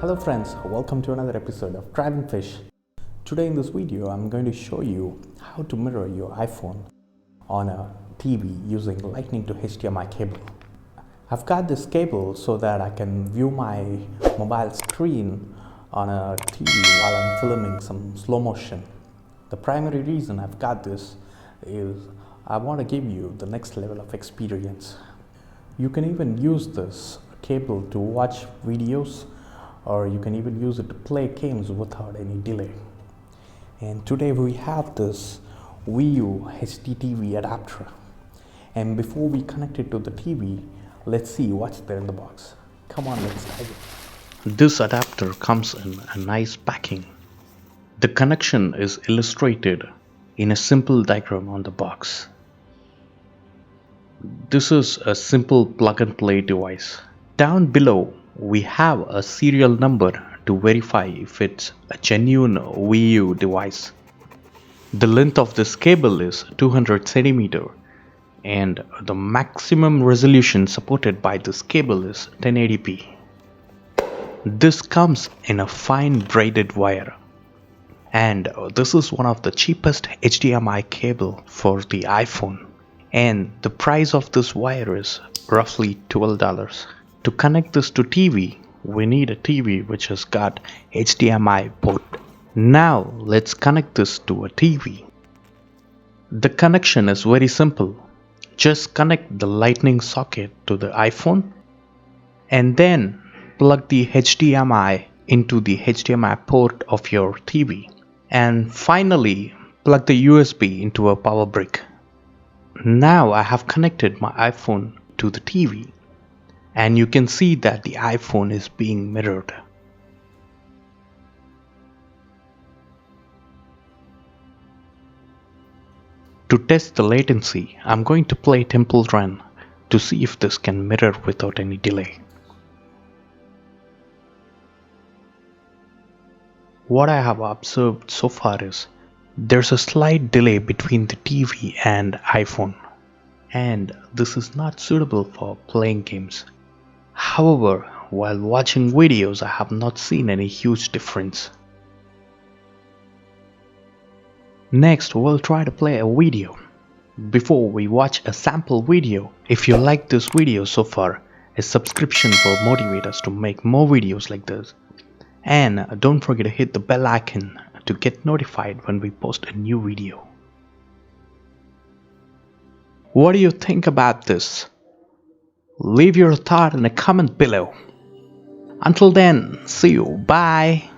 Hello friends, welcome to another episode of Driving Fish. Today in this video I'm going to show you how to mirror your iPhone on a TV using lightning to HDMI cable. I've got this cable so that I can view my mobile screen on a TV while I'm filming some slow motion. The primary reason I've got this is I want to give you the next level of experience. You can even use this cable to watch videos, or you can even use it to play games without any delay. And today we have this WIWU HDTV adapter. And before we connect it to the TV, let's see what's there in the box. Come on, let's dive in. This adapter comes in a nice packing. The connection is illustrated in a simple diagram on the box. This is a simple plug and play device. Down below, we have a serial number to verify if it's a genuine WIWU device. The length of this cable is 200 cm and the maximum resolution supported by this cable is 1080p. This comes in a fine braided wire, and this is one of the cheapest HDMI cable for the iPhone, and the price of this wire is roughly $12. To connect this to TV, we need a TV which has got HDMI port. Now let's connect this to a TV. The connection is very simple. Just connect the lightning socket to the iPhone and then plug the HDMI into the HDMI port of your TV. And finally, plug the USB into a power brick. Now I have connected my iPhone to the TV. And you can see that the iPhone is being mirrored. To test the latency, I'm going to play Temple Run to see if this can mirror without any delay. What I have observed so far is there's a slight delay between the TV and iPhone, and this is not suitable for playing games. However, while watching videos, I have not seen any huge difference. Next, we'll try to play a video. Before we watch a sample video, if you like this video so far, a subscription will motivate us to make more videos like this. And don't forget to hit the bell icon to get notified when we post a new video. What do you think about this? Leave your thought in a comment below. Until then, see you. Bye.